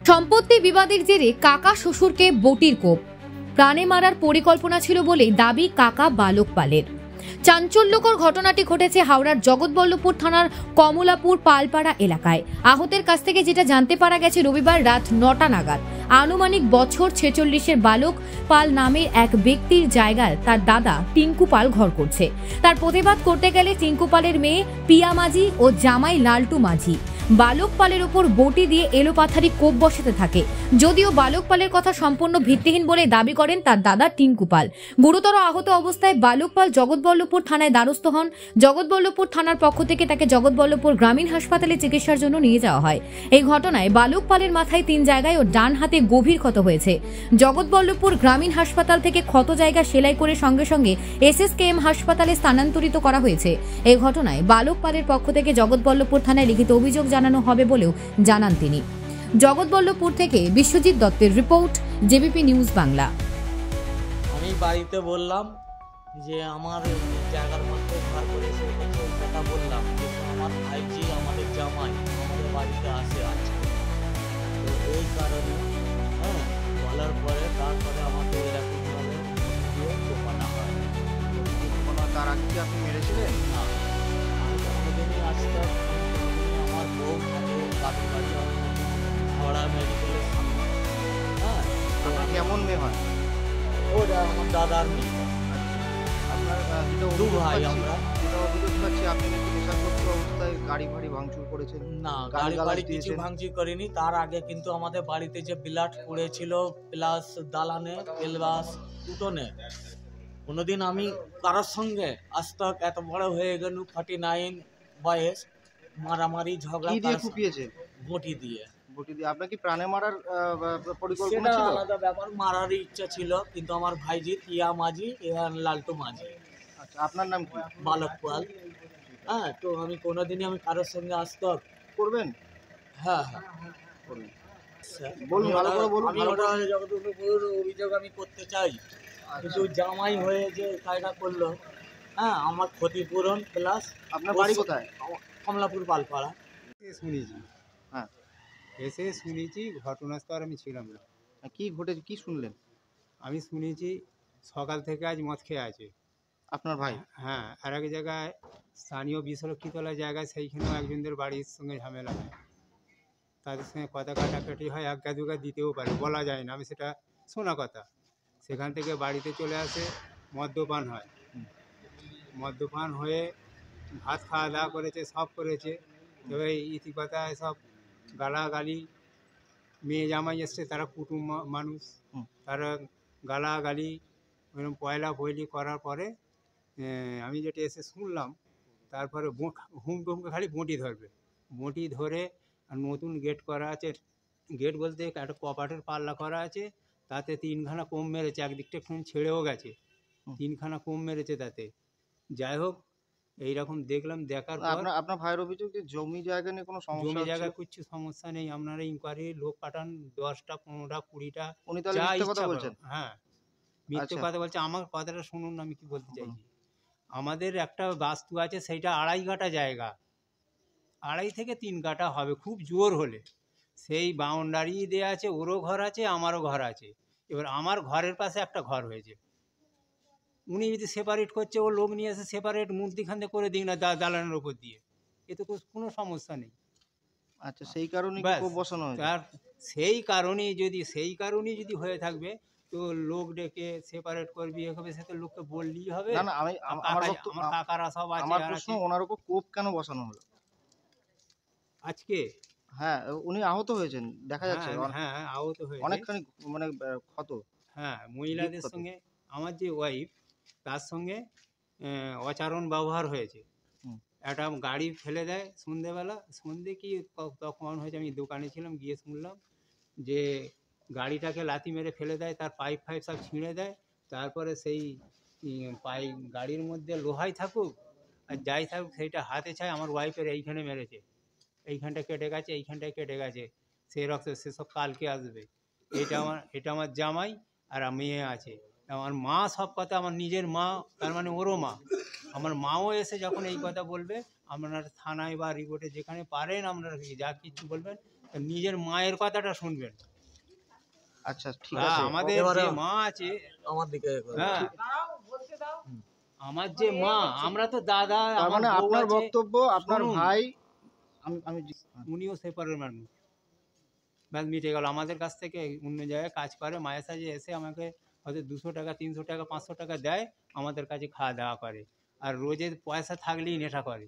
সম্পত্তি বিবাদের জেরে কাকা শ্বশুরকে বটির কোপ, প্রাণে মারার পরিকল্পনা ছিল বলেই দাবি কাকা বালক পালের। চাঞ্চল্যকর ঘটনাটি ঘটেছে হাওড়ার জগৎবল্লভপুর থানার কমলাপুর পালপাড়া এলাকায়। আহতের কাছ থেকে যেটা জানতে পারা গেছে, রবিবার রাত 9টা নাগাদ আনুমানিক বছর 46-এর বালক পাল নামের এক ব্যক্তির জায়গায় তার দাদা টিঙ্কু পাল ঘর করছে। তার প্রতিবাদ করতে গেলে টিঙ্কু পালের মেয়ে পিয়া মাঝি ও জামাই লালটু মাঝি বালক পালের উপর বটি দিয়ে এলোপাথারি কোপ বসাতে থাকে। যদিও বালক পালের কথা সম্পূর্ণ ভিত্তিহীন বলে দাবি করেন তার দাদা টিঙ্কু পাল। গুরুতর আহত অবস্থায় বালক পাল জগৎবল্লভপুর থানায় দ্বারস্থ হন। জগৎবল্লভপুর থানার পক্ষ থেকে তাকে জগৎবল্লভপুর গ্রামীণ হাসপাতালে চিকিৎসার জন্য নিয়ে যাওয়া হয়। এই ঘটনায় বালক পালের মাথায় 3 জায়গায় ও ডান হাতে গভীর ক্ষত হয়েছে। জগৎবল্লভপুর গ্রামীণ হাসপাতাল থেকে ক্ষত জায়গা সেলাই করে সঙ্গে সঙ্গে SSKM হাসপাতালে স্থানান্তরিত করা হয়েছে। এই ঘটনায় বালক পালের পক্ষ থেকে জগৎবল্লভপুর থানায় লিখিত অভিযোগ জানানো হবে বলেও জানান তিনি। জগৎবল্লভপুর থেকে বিশ্বজিৎ দত্তের রিপোর্ট, জেবিপি নিউজ বাংলা। আমি বাড়িতে বললাম যে আমার জায়গার মধ্যে ঘর করেছে, কথা বললাম, কিন্তু আমার ভাইজি আমাদের জামাই আমাদের বাড়িতে আসে আজকে, তো এই কারণে বলার পরে তারপরে আমাকে এরকমভাবে দিয়ে কোপানো হয়। তার আগে কি আপনি মেরেছিলেন? না, আমি কোনোদিনই আসতাম, আমার বউ থাকে বাপের বাড়ি হাওড়া মেডিকেলের সামনে। আপনার কেমন মেয়ে হয়? ওরা আমার দাদার মেয়ে। আপনার দু ভাই আমরা। যেটা অভিযোগ পাচ্ছি, আপনি নাকি নেশাগ্রস্ত অবস্থায় গাড়ি ফাড়ি ভাঙচুর করেছেন। না, গাড়ি কিছু ভাঙচুর করিনি। তার আগে কিন্তু আমাদের বাড়িতে যে বিলাট পড়েছিল, প্লাস দালানে প্লাস উঠোনে, কোনোদিন আমি কারোর সঙ্গে আজ তক এত বড় হয়ে গেল 49 বয়স মারামারি ঝগড়া কি দিয়ে কুপিয়েছে? বটি দিয়ে। বটি দিয়ে। আপনার কি প্রাণে মারার পরিকল্পনা ছিল? আলাদা ব্যাপার, মারার ইচ্ছা ছিল, কিন্তু আমার ভাইজি টিয়া মাঝি লালটু মাঝি। আচ্ছা, আপনার নাম কি? বালক পাল। তো আমি কোনোদিনই আমি কারোর সঙ্গে আজ তক করবেন? হ্যাঁ করবেন। বলুন, ভালো করে বলুন। আমি ওটা জগৎবল্লভপুর অভিযোগ আমি করতে চাই, কিন্তু জামাই হয়ে যে কাজটা করলো, আমার ক্ষতিপূরণ প্লাস। আপনার বাড়ি কোথায়? কমলাপুর পালপাড়া। শুনেছি, হ্যাঁ, এসে শুনেছি, ঘটনাস্থল আমি ছিলাম না। কি ঘটেছে, কি শুনলেন? আমি শুনেছি সকাল থেকে আজ মদ খেয়ে আছে আপনার ভাই? হ্যাঁ, আর এক জায়গায় স্থানীয় বিশ্বরক্ষিতলা জায়গায়, সেইখানেও একজনদের বাড়ির সঙ্গে ঝামেলা হয়, তাদের সঙ্গে কথা কাটাকাটি হয়, আজ্ঞা দুগা দিতেও পারে, বলা যায় না, আমি সেটা শোনা কথা। সেখান থেকে বাড়িতে চলে আসে, মদ্যপান হয়, মদ্যপান হয়ে ভাত খাওয়া দাওয়া করেছে, সব করেছে, তবে ইতিকথায় সব গালাগালি, মেয়ে জামাই এসছে, তারা কুটুম মানুষ, তারা গালাগালি এরকম পয়লা পয়লি করার পরে আমি যেটা এসে শুনলাম, তারপরে হুমকে খালি বঁটি ধরবে, বঁটি ধরে, আর নতুন গেট করা আছে, গেট বলতে একটা কপাটের পাল্লা করা আছে, তাতে 3খানা কোম মেরেছে, একদিকটা একটু ছেড়েও গেছে, 3খানা কোম মেরেছে তাতে। যাই হোক, এইরকম দেখলাম, দেখার পর আপনার ভাইয়ের অভিযোগ যে জমি জায়গা নিয়ে কোনো সমস্যা? জমি জায়গায় কিছু সমস্যা নেই, আপনারা ইনকোয়ারি লোক পাঠান, 10টা 15টা 20টা। উনি তাহলে মিথ্যে কথা বলছেন? হ্যাঁ, মিথ্যে কথা বলছে। আমার কথাটা শুনুন, আমি কি বলতে চাইছি। আমাদের একটা বাস্তু আছে, সেইটা 2.5 কাঠা জায়গা, 2.5 থেকে 3 কাঠা হবে খুব জোর হলে। সেই বাউন্ডারি দেওয়া আছে, ওরও ঘর আছে, আমারও ঘর আছে। এবার আমার ঘরের পাশে একটা ঘর হয়েছে, উনি যদি সেপারেট করছে, ও লোক নিয়ে এসে সেপারেট মূর্তিখান্তে করে দিই না দালানের ওপর দিয়ে, এতে কোনো সমস্যা নেই। আচ্ছা, সেই কারণেই বসানো হয়েছে। তার সেই কারণেই যদি হয়ে থাকবে, তো লোক ডেকে সেপারেট করবি, হবে, সে তো লোককে বললেই হবে। না, আমার কাকারা সব আছে। আমার প্রশ্ন, ওনার উপর কোপ কেন বসানো হলো আজকে? হ্যাঁ, উনি আহত হয়েছেন দেখা যাচ্ছে। হ্যাঁ, আহত হয়েছে অনেকখানি, মানে ক্ষত। হ্যাঁ, মহিলাদের সঙ্গে, আমার যে ওয়াইফ, তার সঙ্গে অচারণ ব্যবহার হয়েছে। একটা গাড়ি ফেলে দেয় সন্ধে কি তখন হয়েছে, আমি দোকানে ছিলাম, গিয়ে শুনলাম যে গাড়িটাকে লাথি মেরে ফেলে দেয়, তার পাইপ সব ছিঁড়ে দেয়, তারপরে সেই গাড়ির মধ্যে লোহাই থাকুক আর যাই থাকুক, সেইটা হাতে ছায় আমার ওয়াইফের এইখানে মেরেছে, এইখানটা কেটে গেছে, এইখানটায় কেটে গেছে, সেই রক্ত, সেসব কালকে আসবে। এটা আমার জামাই আর মেয়ে আছে, আমার মা সব কথা, আমার নিজের মা, তার মানে ওরও মা, আমার মাও এসে যখন এই কথা বলবে, আপনার থানায় বা রিপোর্টে যেখানে পারেন আপনারা যা কিছু বলবেন, তো নিজের মায়ের কথাটা শুনবেন। আচ্ছা ঠিক হ্যাঁ, আছে। আমাদের এবারে যে মা আছে, আমার দিকে এ করো। হ্যাঁ আমার যে মা, আমরা তো দাদা, তার আমার মানে বউ আপনার আছে, বক্তব্য আপনার শুনুন। ভাই আমি উনিও সেপারের মানুষ, ব্যাস মিটে গেল। আমাদের কাছ থেকে অন্য জায়গায় কাজ করে, মায়ের সাজে এসে আমাকে হয়তো 200 টাকা 300 টাকা 500 টাকা দেয়, আমাদের কাছে খাওয়া দাওয়া করে, আর রোজের পয়সা থাকলেই নেশা করে।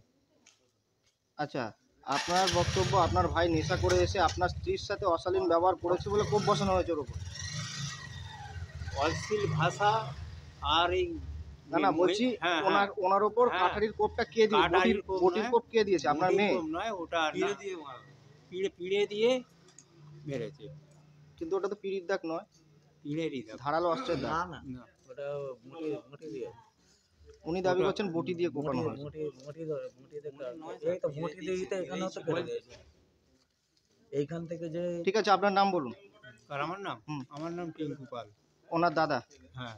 আচ্ছা, আপনার বক্তব্য আপনার ভাই নেশা করে এসে আপনার স্ত্রীর সাথে অশালীন ব্যবহার করেছে বলে ক্ষোভ বসানো হয়েছে ওর উপর। অশ্লীল ভাষা আর এই না বলছি হ্যাঁ, ওনার হ্যাঁ, ওনার উপর হ্যাঁ। কাঠারির কোপটা কে দিয়ে কাটারির কোপ বটির নয়, কোপ কে দিয়েছে আপনার মোটির মেয়ে? কোপ নয়, ওটা পিড়ে দিয়ে মেরেছে। কিন্তু ওটা তো পিড়ির দাগ নয়, পিড়েরই দাও ধারালো অস্ত্রের না দাগ। না, না, ওটা মুটি মুটি দিয়ে, উনি দাবি ওটা- করছেন বটি দিয়ে মুটি কোপানো হয়েছে। মুটি মুটি ধরে মুটি দেখতে, এই তো মুটি দিয়ে তো এখানেও তো কেটে দিয়েছে, এইখান থেকে যে ঠিক আছে, আপনার নাম বলুন। আর আমার নাম হুম। আমার নাম টিঙ্কু পাল। ওনার দাদা। হ্যাঁ।